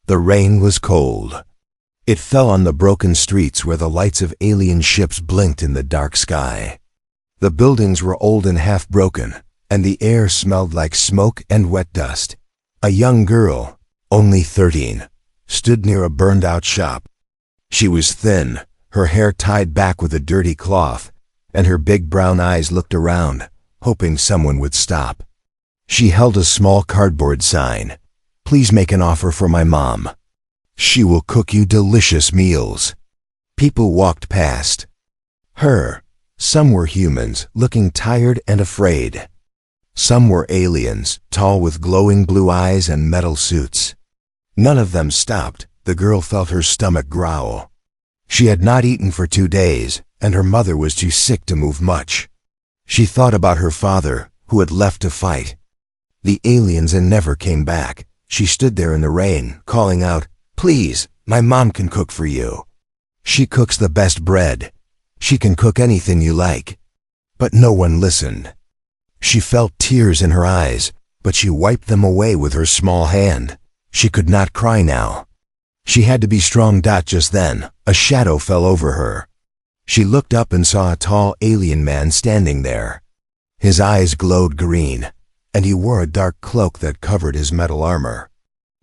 The rain was cold. It fell on the broken streets where the lights of alien ships blinked in the dark sky. The buildings were old and half broken, and the air smelled like smoke and wet dust. A young girl, only 13, stood near a burned-out shop. She was thin, her hair tied back with a dirty cloth, and her big brown eyes looked around, hoping someone would stop. She held a small cardboard sign. "Please make an offer for my mom. She will cook you delicious meals." People walked past her. Some were humans, looking tired and afraid. Some were aliens, tall with glowing blue eyes and metal suits. None of them stopped. The girl felt her stomach growl. She had not eaten for 2 days, and her mother was too sick to move much. She thought about her father, who had left to fight the aliens and never came back. She stood there in the rain, calling out, "Please, my mom can cook for you. She cooks the best bread. She can cook anything you like." But no one listened. She felt tears in her eyes, but she wiped them away with her small hand. She could not cry now. She had to be strong. Just then, a shadow fell over her. She looked up and saw a tall alien man standing there. His eyes glowed green, and he wore a dark cloak that covered his metal armor.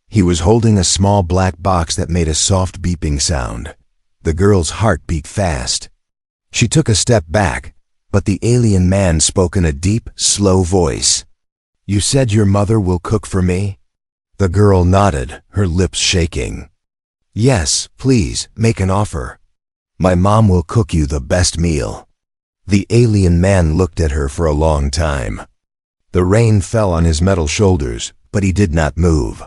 He was holding a small black box that made a soft beeping sound. The girl's heart beat fast. She took a step back, but the alien man spoke in a deep, slow voice. "You said your mother will cook for me?" The girl nodded, her lips shaking. "Yes, please, make an offer. My mom will cook you the best meal." The alien man looked at her for a long time. The rain fell on his metal shoulders, but he did not move.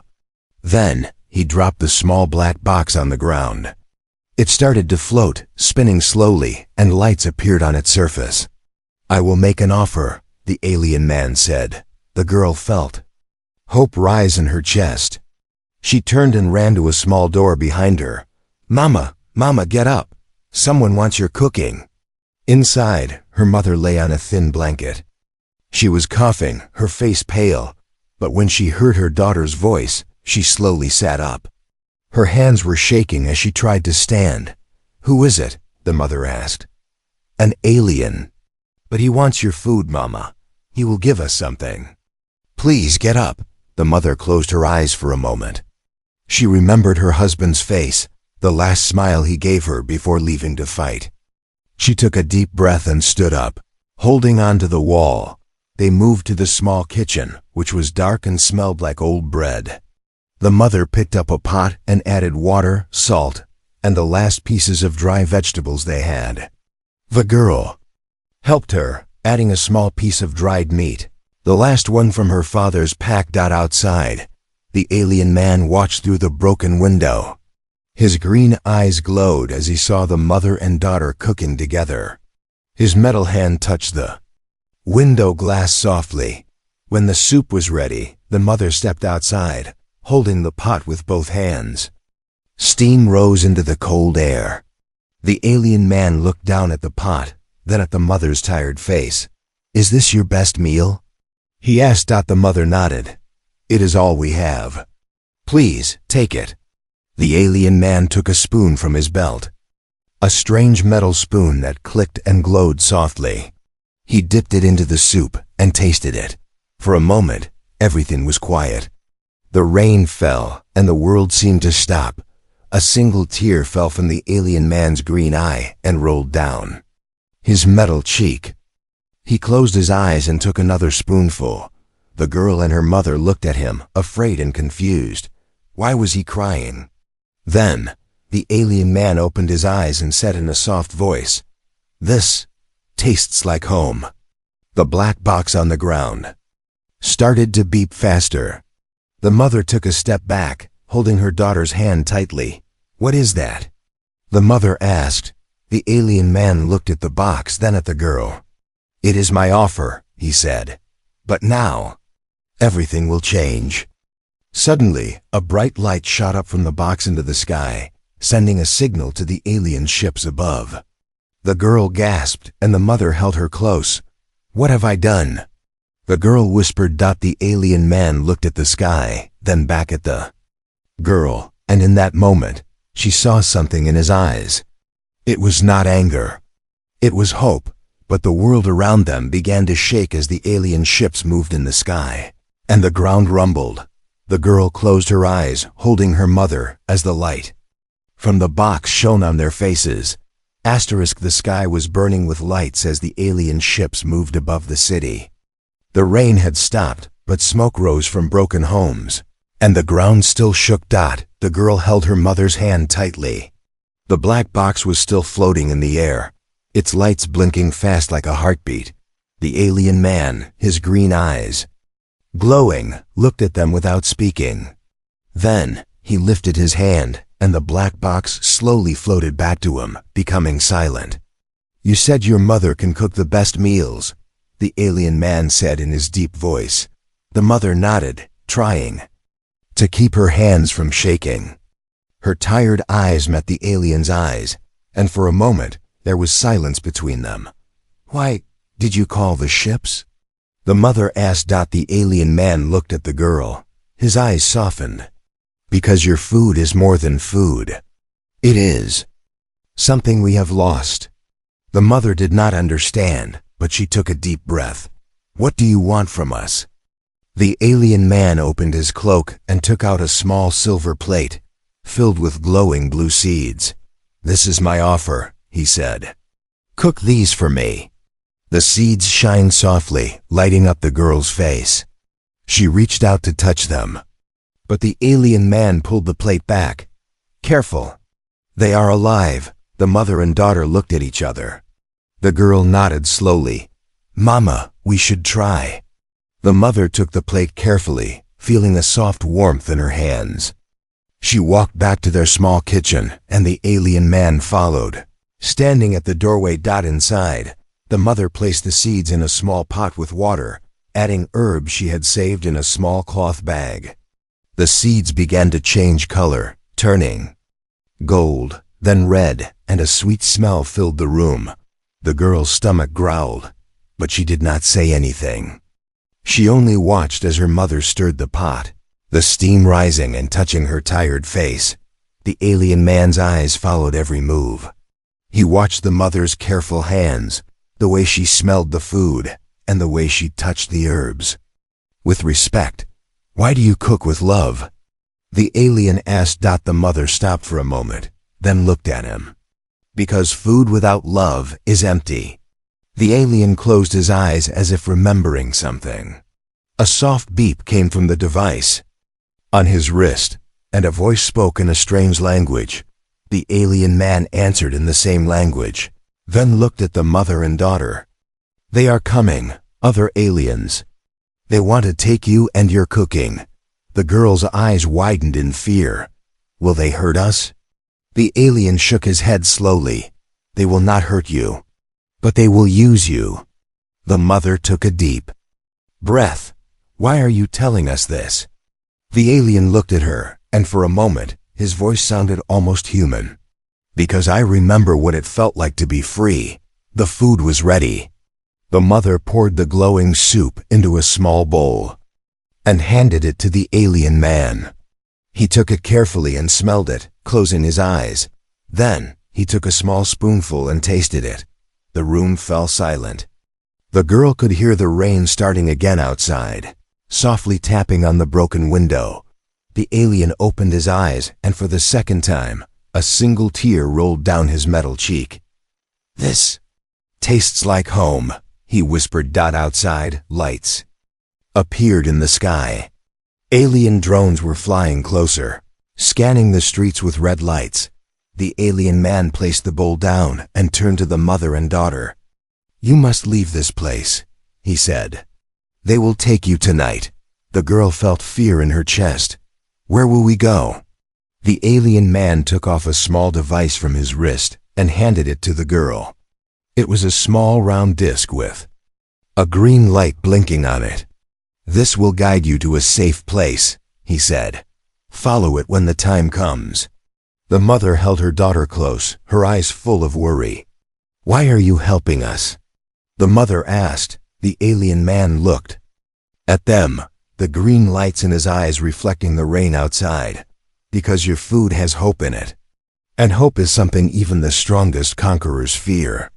Then, he dropped the small black box on the ground. It started to float, spinning slowly, and lights appeared on its surface. "I will make an offer," the alien man said. The girl felt hope rise in her chest. She turned and ran to a small door behind her. "Mama, Mama, get up. Someone wants your cooking." Inside, her mother lay on a thin blanket. She was coughing, her face pale, but when she heard her daughter's voice, she slowly sat up. Her hands were shaking as she tried to stand. "Who is it?" the mother asked. "An alien. But he wants your food, Mama. He will give us something." "Please get up." The mother closed her eyes for a moment. She remembered her husband's face, the last smile he gave her before leaving to fight. She took a deep breath and stood up, holding on to the wall. They moved to the small kitchen, which was dark and smelled like old bread. The mother picked up a pot and added water, salt, and the last pieces of dry vegetables they had. The girl helped her, adding a small piece of dried meat, the last one from her father's pack. Outside, the alien man watched through the broken window. His green eyes glowed as he saw the mother and daughter cooking together. His metal hand touched the window glass softly. When the soup was ready, the mother stepped outside, holding the pot with both hands. Steam rose into the cold air. The alien man looked down at the pot, then at the mother's tired face. "Is this your best meal?" he asked. The mother nodded. "It is all we have. Please, take it." The alien man took a spoon from his belt. A strange metal spoon that clicked and glowed softly. He dipped it into the soup and tasted it. For a moment, everything was quiet. The rain fell, and the world seemed to stop. A single tear fell from the alien man's green eye and rolled down his metal cheek. He closed his eyes and took another spoonful. The girl and her mother looked at him, afraid and confused. Why was he crying? Then, the alien man opened his eyes and said in a soft voice, "This tastes like home." The black box on the ground started to beep faster. The mother took a step back, holding her daughter's hand tightly. "What is that?" the mother asked. The alien man looked at the box, then at the girl. "It is my offer," he said. "But now, everything will change." Suddenly, a bright light shot up from the box into the sky, sending a signal to the alien ships above. The girl gasped, and the mother held her close. "What have I done?" The girl whispered. The alien man looked at the sky, then back at the girl. And in that moment, she saw something in his eyes. It was not anger. It was hope, but the world around them began to shake as the alien ships moved in the sky, and the ground rumbled. The girl closed her eyes, holding her mother as the light from the box shone on their faces. The sky was burning with lights as the alien ships moved above the city. The rain had stopped, but smoke rose from broken homes, and the ground still shook. The girl held her mother's hand tightly. The black box was still floating in the air, its lights blinking fast like a heartbeat. The alien man, his green eyes glowing, looked at them without speaking. Then, he lifted his hand, and the black box slowly floated back to him, becoming silent. "You said your mother can cook the best meals," the alien man said in his deep voice. The mother nodded, trying to keep her hands from shaking. Her tired eyes met the alien's eyes, and for a moment, there was silence between them. "Why did you call the ships?" the mother asked. The alien man looked at the girl. His eyes softened. "Because your food is more than food. It is something we have lost." The mother did not understand, but she took a deep breath. "What do you want from us?" The alien man opened his cloak and took out a small silver plate, filled with glowing blue seeds. "This is my offer," he said. "Cook these for me." The seeds shined softly, lighting up the girl's face. She reached out to touch them, but the alien man pulled the plate back. "Careful. They are alive." The mother and daughter looked at each other. The girl nodded slowly. "Mama, we should try." The mother took the plate carefully, feeling a soft warmth in her hands. She walked back to their small kitchen, and the alien man followed. Standing at the doorway. Inside, the mother placed the seeds in a small pot with water, adding herbs she had saved in a small cloth bag. The seeds began to change color, turning gold, then red, and a sweet smell filled the room. The girl's stomach growled, but she did not say anything. She only watched as her mother stirred the pot, the steam rising and touching her tired face. The alien man's eyes followed every move. He watched the mother's careful hands, the way she smelled the food, and the way she touched the herbs. With respect. "Why do you cook with love?" the alien asked. The mother stopped for a moment, then looked at him. "Because food without love is empty." The alien closed his eyes as if remembering something. A soft beep came from the device on his wrist, and a voice spoke in a strange language. The alien man answered in the same language, then looked at the mother and daughter. "They are coming, other aliens. They want to take you and your cooking." The girl's eyes widened in fear. "Will they hurt us?" The alien shook his head slowly. "They will not hurt you, but they will use you." The mother took a deep breath. "Why are you telling us this?" The alien looked at her, and for a moment, his voice sounded almost human. "Because I remember what it felt like to be free. The food was ready." The mother poured the glowing soup into a small bowl and handed it to the alien man. He took it carefully and smelled it, closing his eyes. Then, he took a small spoonful and tasted it. The room fell silent. The girl could hear the rain starting again outside, softly tapping on the broken window. The alien opened his eyes, and for the second time, a single tear rolled down his metal cheek. "This tastes like home," he whispered. Outside, lights appeared in the sky. Alien drones were flying closer, scanning the streets with red lights. The alien man placed the bowl down and turned to the mother and daughter. "You must leave this place," he said. "They will take you tonight." The girl felt fear in her chest. "Where will we go?" The alien man took off a small device from his wrist and handed it to the girl. It was a small round disc with a green light blinking on it. "This will guide you to a safe place," he said. "Follow it when the time comes." The mother held her daughter close, her eyes full of worry. "Why are you helping us?" the mother asked. The alien man looked at them, the green lights in his eyes reflecting the rain outside. Because your food has hope in it. And hope is something even the strongest conquerors fear.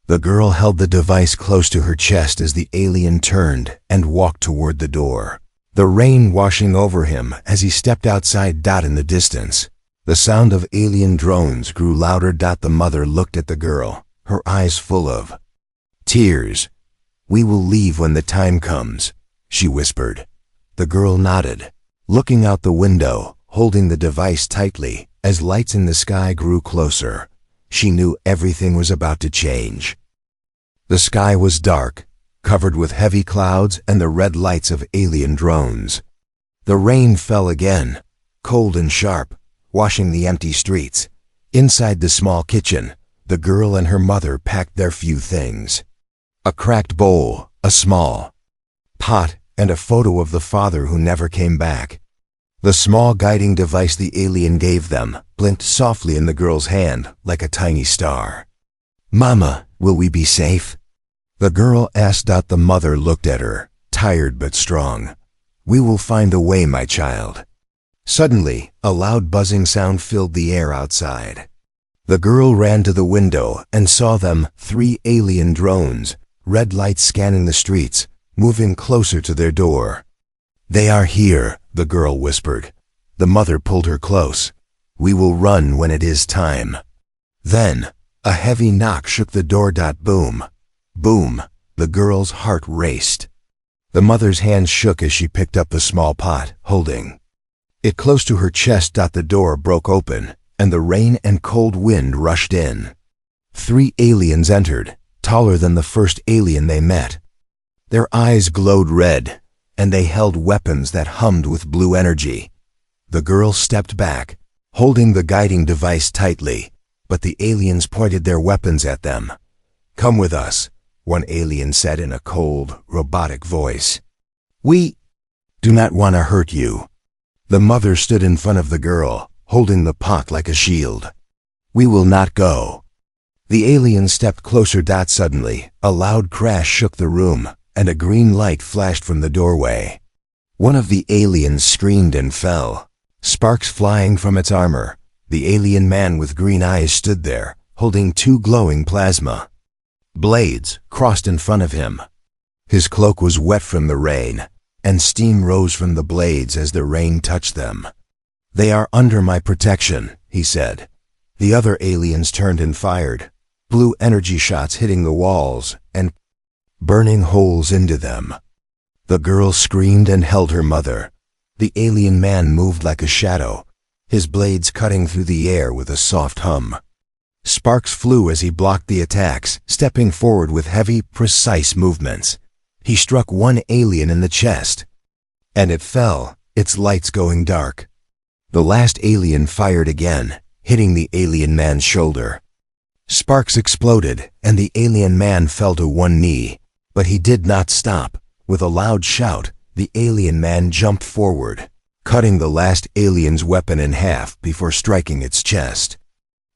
The girl held the device close to her chest as the alien turned and walked toward the door, the rain washing over him as he stepped outside. In the distance, the sound of alien drones grew louder. The mother looked at the girl, her eyes full of tears. We will leave when the time comes, she whispered. The girl nodded, looking out the window, holding the device tightly as lights in the sky grew closer. She knew everything was about to change. The sky was dark, covered with heavy clouds and the red lights of alien drones. The rain fell again, cold and sharp, washing the empty streets. Inside the small kitchen, the girl and her mother packed their few things. A cracked bowl, a small pot, and a photo of the father who never came back. The small guiding device the alien gave them blinked softly in the girl's hand like a tiny star. Mama, will we be safe? The girl asked. The mother looked at her, tired but strong. We will find a way, my child. Suddenly, a loud buzzing sound filled the air outside. The girl ran to the window and saw them, 3 alien drones, red lights scanning the streets, moving closer to their door. They are here, the girl whispered. The mother pulled her close. We will run when it is time. Then, a heavy knock shook the door. Boom. Boom. The girl's heart raced. The mother's hand shook as she picked up the small pot, holding it close to her chest. The door broke open, and the rain and cold wind rushed in. 3 aliens entered, taller than the first alien they met. Their eyes glowed red, and they held weapons that hummed with blue energy. The girl stepped back, holding the guiding device tightly, but the aliens pointed their weapons at them. Come with us, one alien said in a cold, robotic voice. We do not want to hurt you. The mother stood in front of the girl, holding the pot like a shield. We will not go. The alien stepped closer. Suddenly, a loud crash shook the room, and a green light flashed from the doorway. One of the aliens screamed and fell, sparks flying from its armor. The alien man with green eyes stood there, holding 2 glowing plasma blades crossed in front of him. His cloak was wet from the rain, and steam rose from the blades as the rain touched them. They are under my protection, he said. The other aliens turned and fired, blue energy shots hitting the walls and burning holes into them. The girl screamed and held her mother. The alien man moved like a shadow, his blades cutting through the air with a soft hum. Sparks flew as he blocked the attacks, stepping forward with heavy, precise movements. He struck 1 alien in the chest, and it fell, its lights going dark. The last alien fired again, hitting the alien man's shoulder. Sparks exploded, and the alien man fell to 1 knee, but he did not stop. With a loud shout, the alien man jumped forward, cutting the last alien's weapon in half before striking its chest.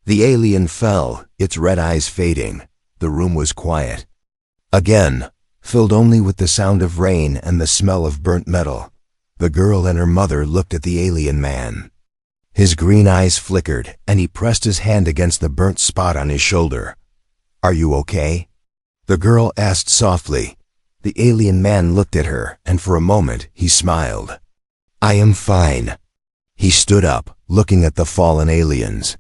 The alien fell, its red eyes fading. The room was quiet again, filled only with the sound of rain and the smell of burnt metal. The girl and her mother looked at the alien man. His green eyes flickered, and he pressed his hand against the burnt spot on his shoulder. Are you okay? The girl asked softly. The alien man looked at her, and for a moment he smiled. I am fine. He stood up, looking at the fallen aliens.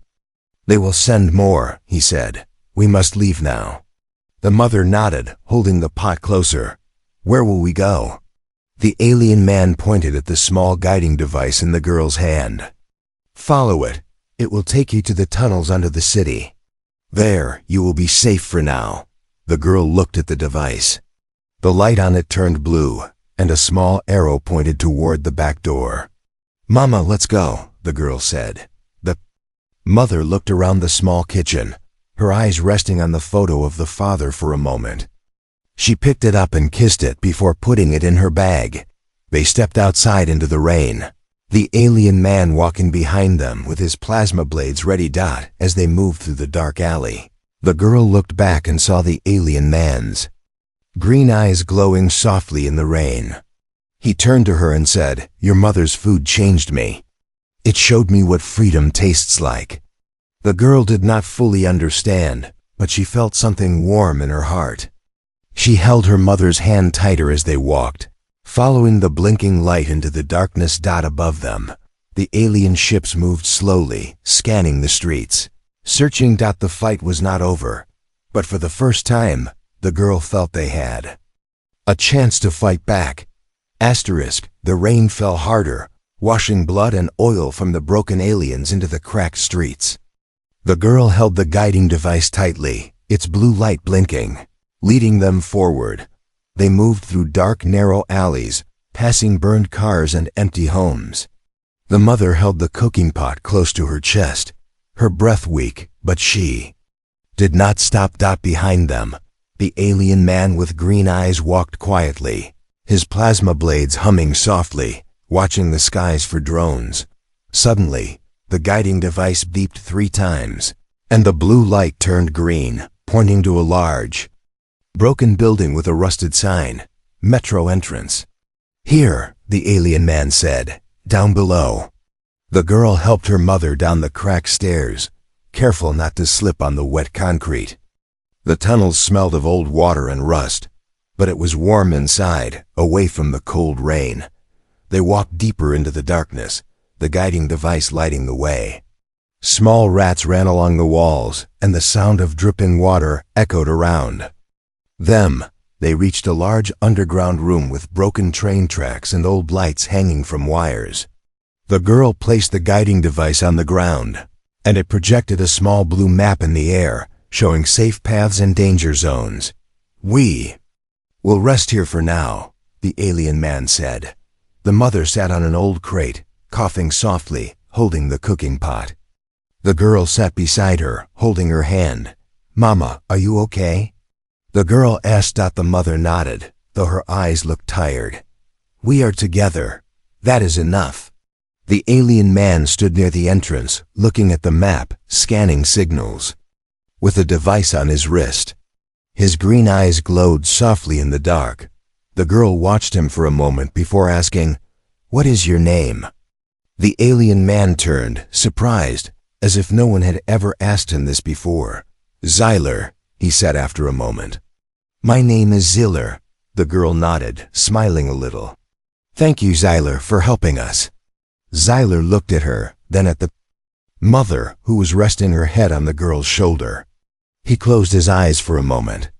They will send more, he said. We must leave now. The mother nodded, holding the pot closer. Where will we go? The alien man pointed at the small guiding device in the girl's hand. Follow it. It will take you to the tunnels under the city. There, you will be safe for now. The girl looked at the device. The light on it turned blue, and a small arrow pointed toward the back door. Mama, let's go, the girl said. The mother looked around the small kitchen, her eyes resting on the photo of the father for a moment. She picked it up and kissed it before putting it in her bag. They stepped outside into the rain, the alien man walking behind them with his plasma blades ready. As they moved through the dark alley, the girl looked back and saw the alien man's green eyes glowing softly in the rain. He turned to her and said, Your mother's food changed me. It showed me what freedom tastes like. The girl did not fully understand, but she felt something warm in her heart. She held her mother's hand tighter as they walked, following the blinking light into the darkness above them. The alien ships moved slowly, scanning the streets, searching. The fight was not over, but for the first time, the girl felt they had a chance to fight back. The rain fell harder, washing blood and oil from the broken aliens into the cracked streets. The girl held the guiding device tightly, its blue light blinking, leading them forward. They moved through dark, narrow alleys, passing burned cars and empty homes. The mother held the cooking pot close to her chest, her breath weak, but she did not stop. Behind them, the alien man with green eyes walked quietly, his plasma blades humming softly, watching the skies for drones. Suddenly, the guiding device beeped 3 times, and the blue light turned green, pointing to a large, broken building with a rusted sign, Metro Entrance. "Here," the alien man said, "down below." The girl helped her mother down the cracked stairs, careful not to slip on the wet concrete. The tunnels smelled of old water and rust, but it was warm inside, away from the cold rain. They walked deeper into the darkness, the guiding device lighting the way. Small rats ran along the walls, and the sound of dripping water echoed around them. They reached a large underground room with broken train tracks and old lights hanging from wires. The girl placed the guiding device on the ground, and it projected a small blue map in the air, showing safe paths and danger zones. "We will rest here for now," the alien man said. The mother sat on an old crate, coughing softly, holding the cooking pot. The girl sat beside her, holding her hand. "Mama, are you okay?" The girl asked. The mother nodded, though her eyes looked tired. "We are together. That is enough." The alien man stood near the entrance, looking at the map, scanning signals. With a device on his wrist, his green eyes glowed softly in the dark. The girl watched him for a moment before asking, "What is your name?" The alien man turned, surprised, as if no one had ever asked him this before. "Xyler," he said after a moment. "My name is Ziller," the girl nodded, smiling a little. "Thank you, Xyler, for helping us." Xyler looked at her, then at the mother, who was resting her head on the girl's shoulder. He closed his eyes for a moment.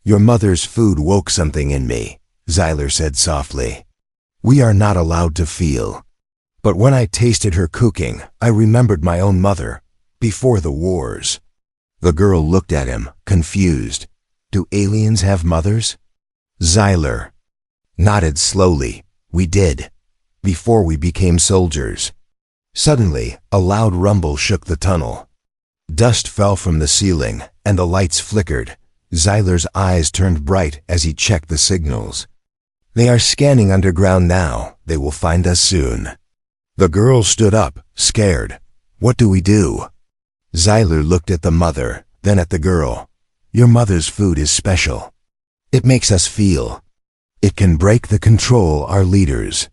"Your mother's food woke something in me," Xyler said softly. "We are not allowed to feel. But when I tasted her cooking, I remembered my own mother, before the wars." The girl looked at him, confused. "Do aliens have mothers?" Xyler nodded slowly. "We did, before we became soldiers." Suddenly, a loud rumble shook the tunnel. Dust fell from the ceiling, and the lights flickered. Xyler's eyes turned bright as he checked the signals. "They are scanning underground now. They will find us soon." The girl stood up, scared. "What do we do?" Xyler looked at the mother, then at the girl. "Your mother's food is special. It makes us feel. It can break the control our leaders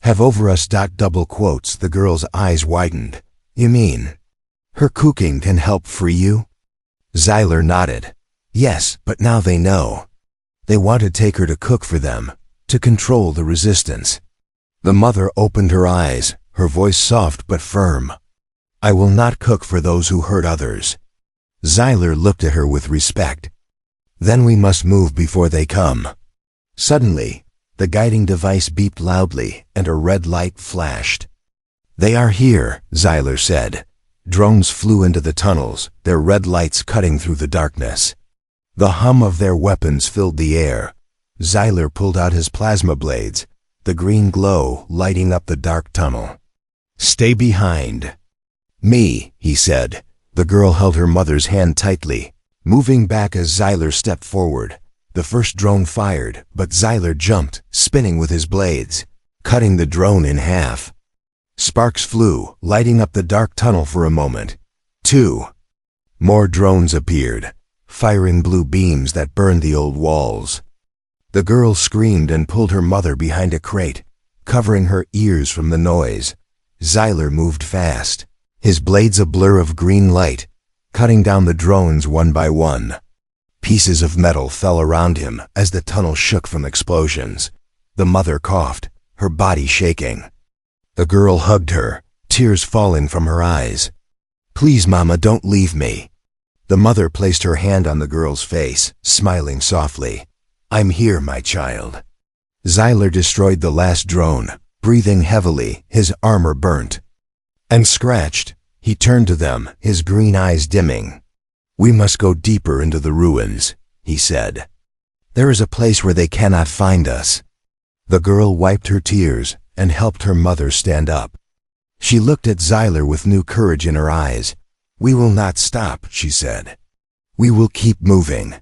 have over us." Double quotes, the girl's eyes widened. "You mean her cooking can help free you?" Xyler nodded. "Yes, but now they know. They want to take her to cook for them, to control the resistance." The mother opened her eyes, her voice soft but firm. "I will not cook for those who hurt others." Xyler looked at her with respect. "Then we must move before they come." Suddenly, the guiding device beeped loudly and a red light flashed. "They are here," Xyler said. Drones flew into the tunnels, their red lights cutting through the darkness. The hum of their weapons filled the air. Xyler pulled out his plasma blades, the green glow lighting up the dark tunnel. "Stay behind me," he said. The girl held her mother's hand tightly, moving back as Xyler stepped forward. The first drone fired, but Xyler jumped, spinning with his blades, cutting the drone in half. Sparks flew, lighting up the dark tunnel for a moment. 2 more drones appeared, firing blue beams that burned the old walls. The girl screamed and pulled her mother behind a crate, covering her ears from the noise. Xyler moved fast, his blades a blur of green light, cutting down the drones one by one. Pieces of metal fell around him as the tunnel shook from explosions. The mother coughed, her body shaking. The girl hugged her, tears falling from her eyes. "Please, Mama, don't leave me." The mother placed her hand on the girl's face, smiling softly. "I'm here, my child." Xyler destroyed the last drone, breathing heavily, his armor burnt and scratched. He turned to them, his green eyes dimming. "We must go deeper into the ruins," he said. "There is a place where they cannot find us." The girl wiped her tears and helped her mother stand up. She looked at Xyler with new courage in her eyes. "We will not stop," she said. "We will keep moving."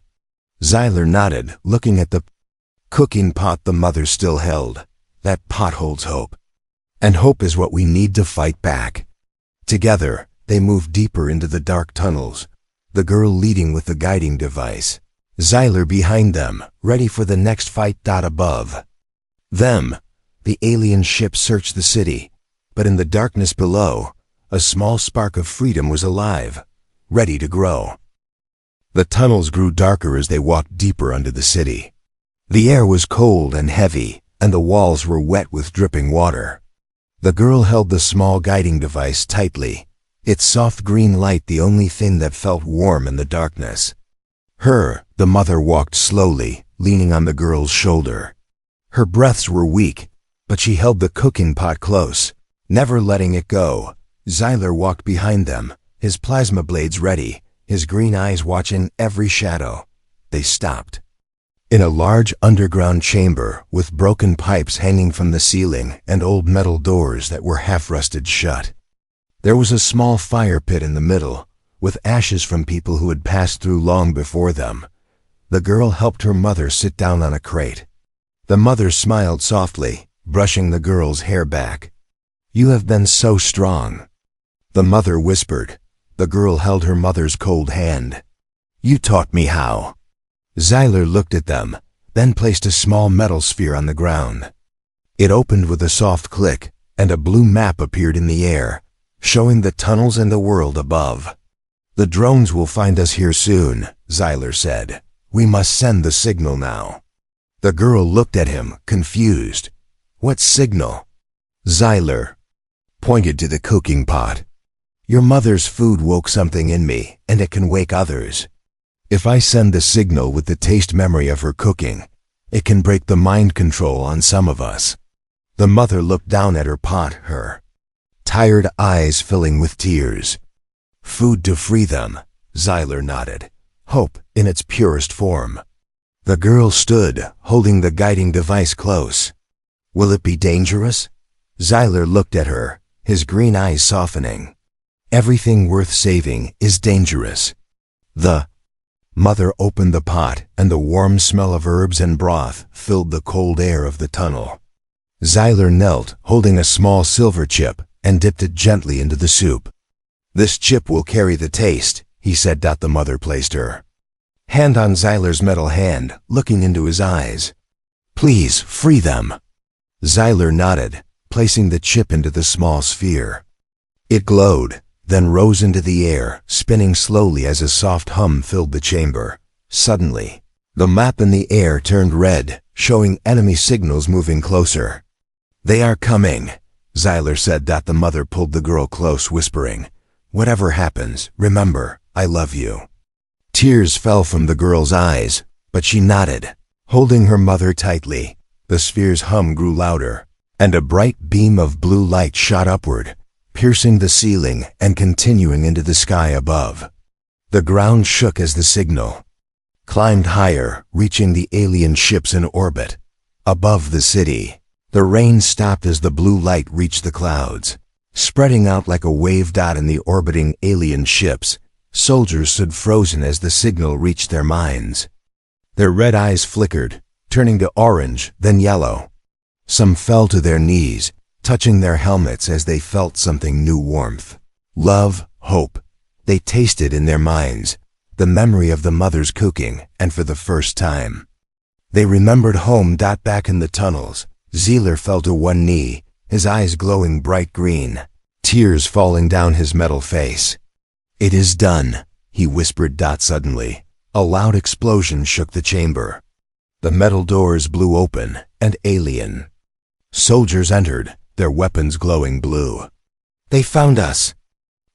Xyler nodded, looking at the cooking pot the mother still held. "That pot holds hope. And hope is what we need to fight back." Together, they moved deeper into the dark tunnels, the girl leading with the guiding device, Xyler behind them, ready for the next fight. Above them, the alien ship searched the city, but in the darkness below, a small spark of freedom was alive, ready to grow. The tunnels grew darker as they walked deeper under the city. The air was cold and heavy, and the walls were wet with dripping water. The girl held the small guiding device tightly, its soft green light the only thing that felt warm in the darkness. The mother walked slowly, leaning on the girl's shoulder. Her breaths were weak, but she held the cooking pot close, never letting it go. Xyler walked behind them, his plasma blades ready, his green eyes watching every shadow. They stopped. In a large underground chamber with broken pipes hanging from the ceiling and old metal doors that were half-rusted shut. There was a small fire pit in the middle, with ashes from people who had passed through long before them. The girl helped her mother sit down on a crate. The mother smiled softly, brushing the girl's hair back. "You have been so strong." The mother whispered. The girl held her mother's cold hand. "You taught me how." Xyler looked at them, then placed a small metal sphere on the ground. It opened with a soft click, and a blue map appeared in the air, showing the tunnels and the world above. "The drones will find us here soon," Xyler said. "We must send the signal now." The girl looked at him, confused. "What signal?" Xyler pointed to the cooking pot. "Your mother's food woke something in me, and it can wake others. If I send the signal with the taste memory of her cooking, it can break the mind control on some of us." The mother looked down at her pot, her tired eyes filling with tears. "Food to free them," Xyler nodded. "Hope in its purest form." The girl stood, holding the guiding device close. "Will it be dangerous?" Xyler looked at her, his green eyes softening. "Everything worth saving is dangerous." The mother opened the pot, and the warm smell of herbs and broth filled the cold air of the tunnel. Xyler knelt, holding a small silver chip, and dipped it gently into the soup. "This chip will carry the taste," he said. The mother placed her hand on Xyler's metal hand, looking into his eyes. "Please, free them." Xyler nodded, placing the chip into the small sphere. It glowed, then rose into the air, spinning slowly as a soft hum filled the chamber. Suddenly, the map in the air turned red, showing enemy signals moving closer. "They are coming," Xyler said. The mother pulled the girl close, whispering, "Whatever happens, remember, I love you." Tears fell from the girl's eyes, but she nodded, holding her mother tightly. The sphere's hum grew louder, and a bright beam of blue light shot upward, piercing the ceiling and continuing into the sky above. The ground shook as the signal climbed higher, reaching the alien ships in orbit. Above the city, the rain stopped as the blue light reached the clouds, spreading out like a wave. In the orbiting alien ships, soldiers stood frozen as the signal reached their minds. Their red eyes flickered, turning to orange, then yellow. Some fell to their knees, touching their helmets as they felt something new: warmth, love, hope. They tasted in their minds the memory of the mother's cooking, and for the first time, they remembered home. Back in the tunnels, Xyler fell to one knee, his eyes glowing bright green, tears falling down his metal face. "It is done," he whispered. Suddenly, a loud explosion shook the chamber. The metal doors blew open, and alien soldiers entered, their weapons glowing blue. "They found us!"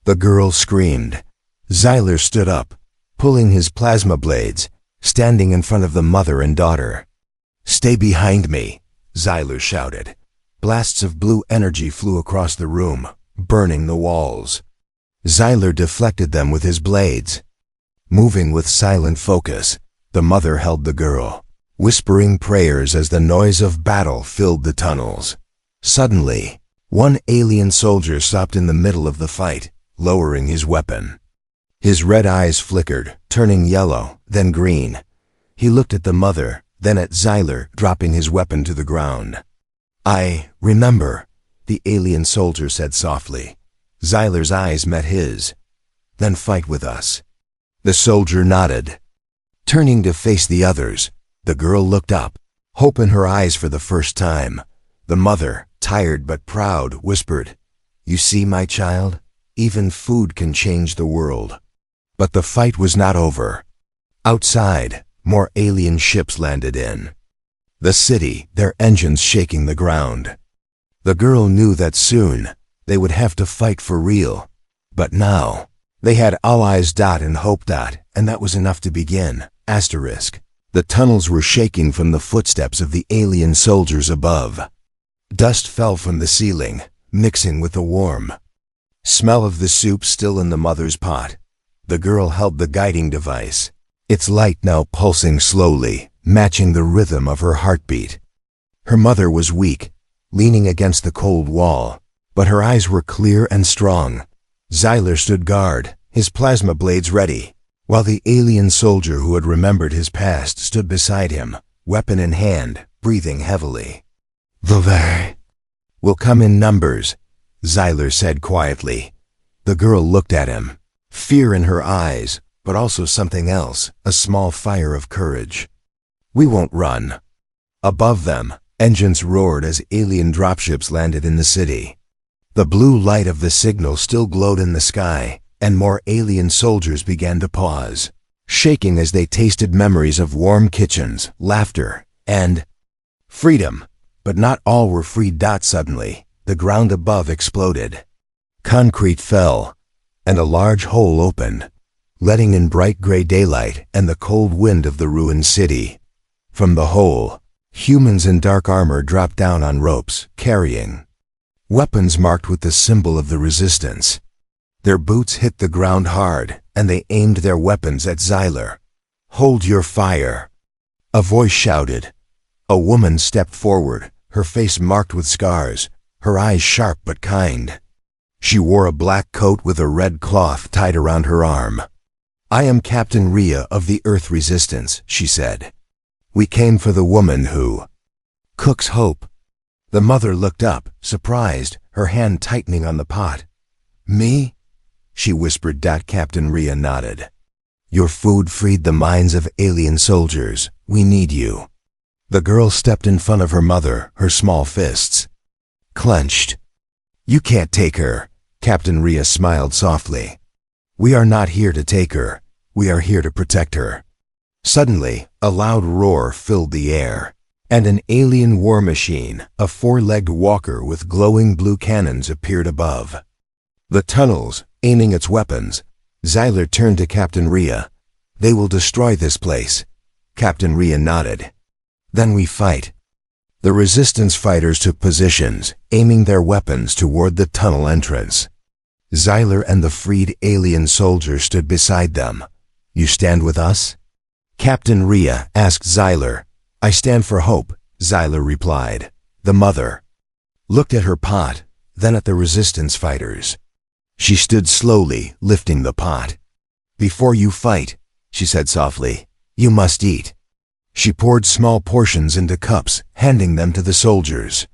the girl screamed. Xyler stood up, pulling his plasma blades, standing in front of the mother and daughter. "Stay behind me," Xyler shouted. Blasts of blue energy flew across the room, burning the walls. Xyler deflected them with his blades. Moving with silent focus, the mother held the girl, whispering prayers as the noise of battle filled the tunnels. Suddenly, one alien soldier stopped in the middle of the fight, lowering his weapon. His red eyes flickered, turning yellow, then green. He looked at the mother, then at Xyler, dropping his weapon to the ground. "I remember," the alien soldier said softly. Xyler's eyes met his. "Then fight with us." The soldier nodded. Turning to face the others, the girl looked up, hope in her eyes for the first time. The mother, tired but proud, whispered, "You see, my child, even food can change the world." But the fight was not over. Outside, more alien ships landed in the city, their engines shaking the ground. The girl knew that soon they would have to fight for real. But now, they had allies. And hope. And that was enough to begin. The tunnels were shaking from the footsteps of the alien soldiers above. Dust fell from the ceiling, mixing with the warm smell of the soup still in the mother's pot. The girl held the guiding device, its light now pulsing slowly, matching the rhythm of her heartbeat. Her mother was weak, leaning against the cold wall, but her eyes were clear and strong. Xyler stood guard, his plasma blades ready, while the alien soldier who had remembered his past stood beside him, weapon in hand, breathing heavily. "They will come in numbers," Xyler said quietly. The girl looked at him, fear in her eyes, but also something else, a small fire of courage. "We won't run." Above them, engines roared as alien dropships landed in the city. The blue light of the signal still glowed in the sky, and more alien soldiers began to pause, shaking as they tasted memories of warm kitchens, laughter, and freedom. But not all were free. Suddenly, the ground above exploded. Concrete fell, and a large hole opened, letting in bright gray daylight and the cold wind of the ruined city. From the hole, humans in dark armor dropped down on ropes, carrying weapons marked with the symbol of the resistance. Their boots hit the ground hard, and they aimed their weapons at Xyler. "Hold your fire," a voice shouted. A woman stepped forward, her face marked with scars, her eyes sharp but kind. She wore a black coat with a red cloth tied around her arm. "I am Captain Rhea of the Earth Resistance," she said. "We came for the woman who cooks hope." The mother looked up, surprised, her hand tightening on the pot. "Me?" she whispered. Captain Rhea nodded. "Your food freed the minds of alien soldiers. We need you." The girl stepped in front of her mother, her small fists clenched. "You can't take her," Captain Rhea smiled softly. "We are not here to take her. We are here to protect her." Suddenly, a loud roar filled the air, and an alien war machine, a four-legged walker with glowing blue cannons, appeared above the tunnels, aiming its weapons. Xyler turned to Captain Rhea. "They will destroy this place." Captain Rhea nodded. "Then we fight." The resistance fighters took positions, aiming their weapons toward the tunnel entrance. Xyler and the freed alien soldier stood beside them. "You stand with us?" Captain Rhea asked Xyler. "I stand for hope," Xyler replied. The mother looked at her pot, then at the resistance fighters. She stood slowly, lifting the pot. "Before you fight," she said softly, "you must eat." She poured small portions into cups, handing them to the soldiers.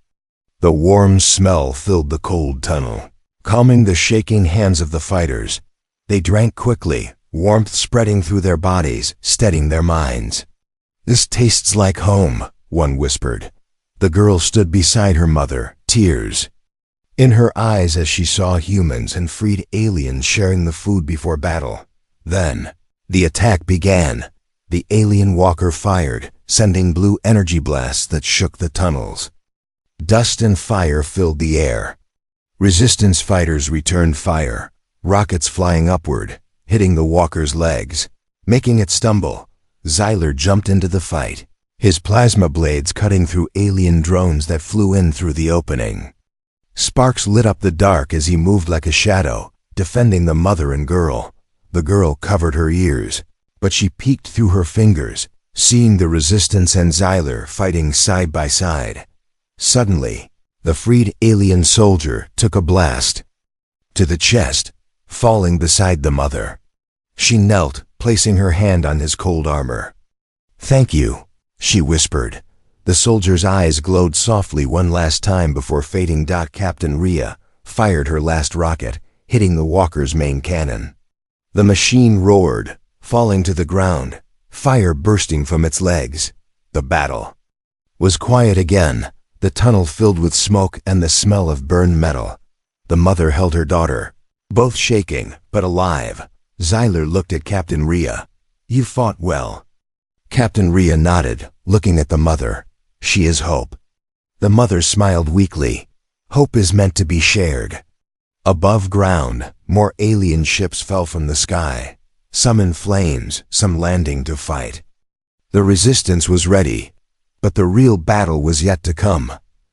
The warm smell filled the cold tunnel, calming the shaking hands of the fighters. They drank quickly, warmth spreading through their bodies, steadying their minds. "This tastes like home," one whispered. The girl stood beside her mother, tears in her eyes as she saw humans and freed aliens sharing the food before battle. Then, the attack began. The alien walker fired, sending blue energy blasts that shook the tunnels. Dust and fire filled the air. Resistance fighters returned fire, rockets flying upward, hitting the walker's legs, making it stumble. Xyler jumped into the fight, his plasma blades cutting through alien drones that flew in through the opening. Sparks lit up the dark as he moved like a shadow, defending the mother and girl. The girl covered her ears, but she peeked through her fingers, seeing the Resistance and Xyler fighting side by side. Suddenly, the freed alien soldier took a blast to the chest, falling beside the mother. She knelt, placing her hand on his cold armor. "Thank you," she whispered. The soldier's eyes glowed softly one last time before fading. Captain Rhea fired her last rocket, hitting the walker's main cannon. The machine roared, falling to the ground, fire bursting from its legs. The battle was quiet again, the tunnel filled with smoke and the smell of burned metal. The mother held her daughter, both shaking but alive. Xyler looked at Captain Rhea. "You fought well." Captain Rhea nodded, looking at the mother. "She is hope." The mother smiled weakly. "Hope is meant to be shared." Above ground, more alien ships fell from the sky, some in flames, some landing to fight. The Resistance was ready, but the real battle was yet to come.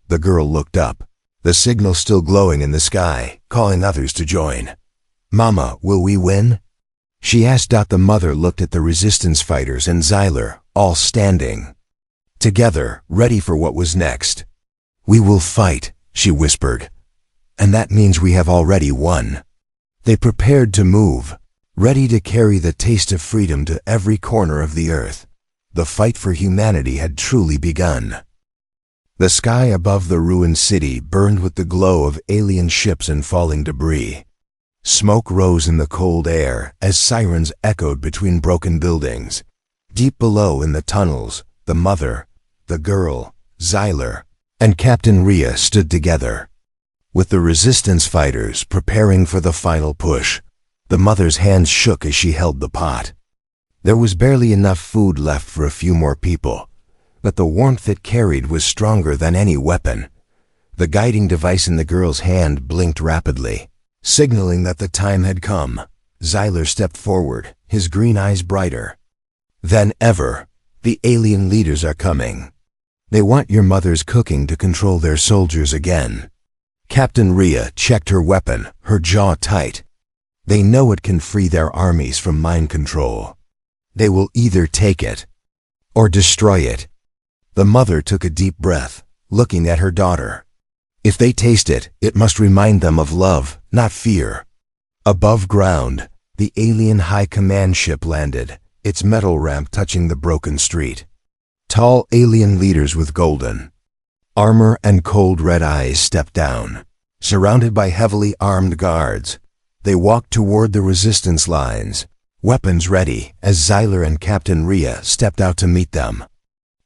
The girl looked up, the signal still glowing in the sky, calling others to join. "Mama, will we win?" she asked. The mother looked at the Resistance fighters and Xyler, all standing together, ready for what was next. "We will fight," she whispered. "And that means we have already won." They prepared to move, ready to carry the taste of freedom to every corner of the earth. The fight for humanity had truly begun. The sky above the ruined city burned with the glow of alien ships and falling debris. Smoke rose in the cold air as sirens echoed between broken buildings. Deep below in the tunnels, the mother, the girl, Xyler, and Captain Rhea stood together, with the Resistance fighters preparing for the final push. The mother's hands shook as she held the pot. There was barely enough food left for a few more people, but the warmth it carried was stronger than any weapon. The guiding device in the girl's hand blinked rapidly, signaling that the time had come. Xyler stepped forward, his green eyes brighter than ever. "The alien leaders are coming. They want your mother's cooking to control their soldiers again." Captain Rhea checked her weapon, her jaw tight. "They know it can free their armies from mind control. They will either take it or destroy it." The mother took a deep breath, looking at her daughter. "If they taste it, it must remind them of love, not fear." Above ground, the alien high command ship landed, its metal ramp touching the broken street. Tall alien leaders with golden armor and cold red eyes stepped down. Surrounded by heavily armed guards, they walked toward the Resistance lines, weapons ready, as Xyler and Captain Rhea stepped out to meet them.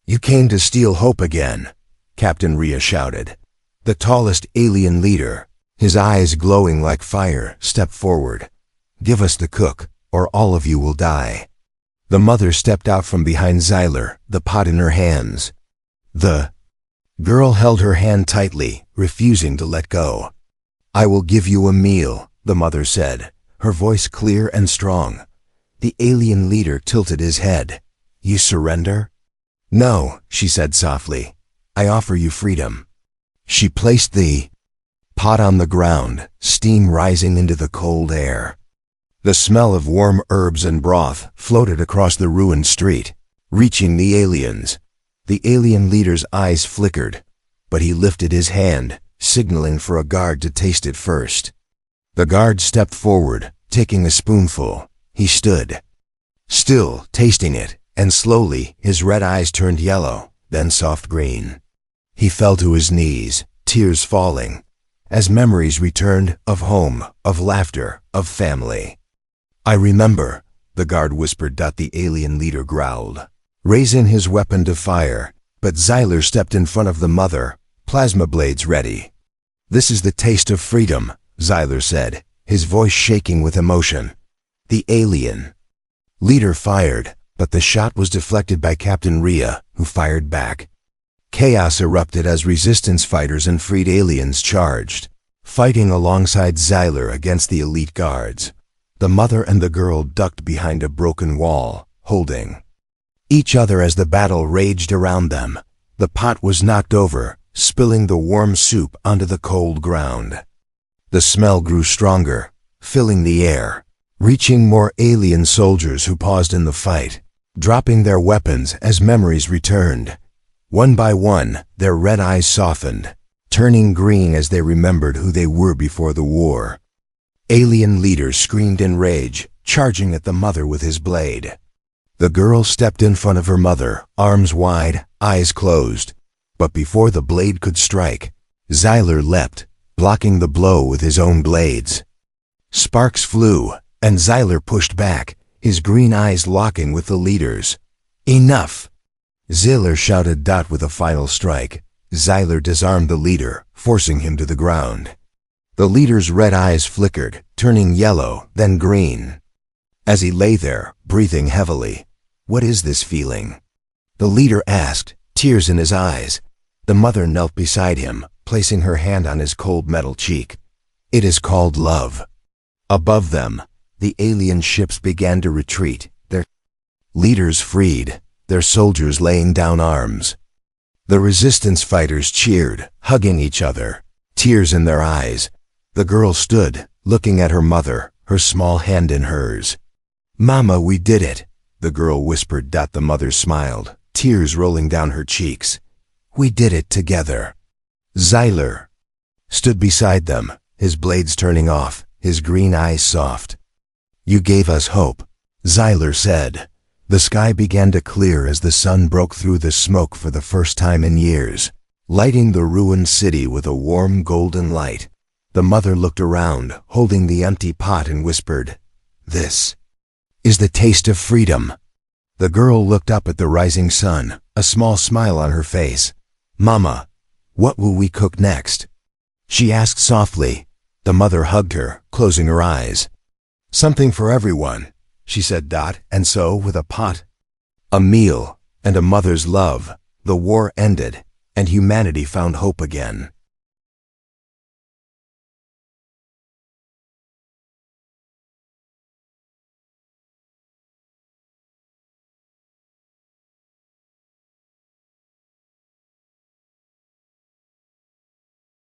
"You came to steal hope again," Captain Rhea shouted. The tallest alien leader, his eyes glowing like fire, stepped forward. "Give us the cook, or all of you will die." The mother stepped out from behind Xyler, the pot in her hands. The girl held her hand tightly, refusing to let go. "I will give you a meal," the mother said, her voice clear and strong. The alien leader tilted his head. "You surrender?" "No," she said softly. "I offer you freedom." She placed the pot on the ground, steam rising into the cold air. The smell of warm herbs and broth floated across the ruined street, reaching the aliens. The alien leader's eyes flickered, but he lifted his hand, signaling for a guard to taste it first. The guard stepped forward, taking a spoonful. He stood still, tasting it, and slowly his red eyes turned yellow, then soft green. He fell to his knees, tears falling, as memories returned of home, of laughter, of family. "I remember," the guard whispered. The alien leader growled, raising his weapon to fire, but Xyler stepped in front of the mother, plasma blades ready. "This is the taste of freedom," Xyler said, his voice shaking with emotion. The alien leader fired, but the shot was deflected by Captain Rhea, who fired back. Chaos erupted as resistance fighters and freed aliens charged, fighting alongside Xyler against the elite guards. The mother and the girl ducked behind a broken wall, holding each other as the battle raged around them. The pot was knocked over, spilling the warm soup onto the cold ground. The smell grew stronger, filling the air, reaching more alien soldiers who paused in the fight, dropping their weapons as memories returned. One by one, their red eyes softened, turning green as they remembered who they were before the war. Alien leaders screamed in rage, charging at the mother with his blade. The girl stepped in front of her mother, arms wide, eyes closed. But before the blade could strike, Xyler leapt, blocking the blow with his own blades. Sparks flew, and Xyler pushed back, his green eyes locking with the leader's. "Enough!" Xyler shouted with a final strike. Xyler disarmed the leader, forcing him to the ground. The leader's red eyes flickered, turning yellow, then green. As he lay there, breathing heavily, "What is this feeling?" the leader asked, tears in his eyes. The mother knelt beside him, placing her hand on his cold metal cheek. "It is called love." Above them, the alien ships began to retreat, their leaders freed, their soldiers laying down arms. The resistance fighters cheered, hugging each other, tears in their eyes. The girl stood, looking at her mother, her small hand in hers. "Mama, we did it," the girl whispered. The mother smiled, tears rolling down her cheeks. "We did it together." Xyler stood beside them, his blades turning off, his green eyes soft. "You gave us hope," Xyler said. The sky began to clear as the sun broke through the smoke for the first time in years, lighting the ruined city with a warm golden light. The mother looked around, holding the empty pot, and whispered, "This is the taste of freedom." The girl looked up at the rising sun, a small smile on her face. "Mama, what will we cook next?" she asked softly. The mother hugged her, closing her eyes. "Something for everyone," she said. And so, with a pot, a meal, and a mother's love, the war ended, and humanity found hope again.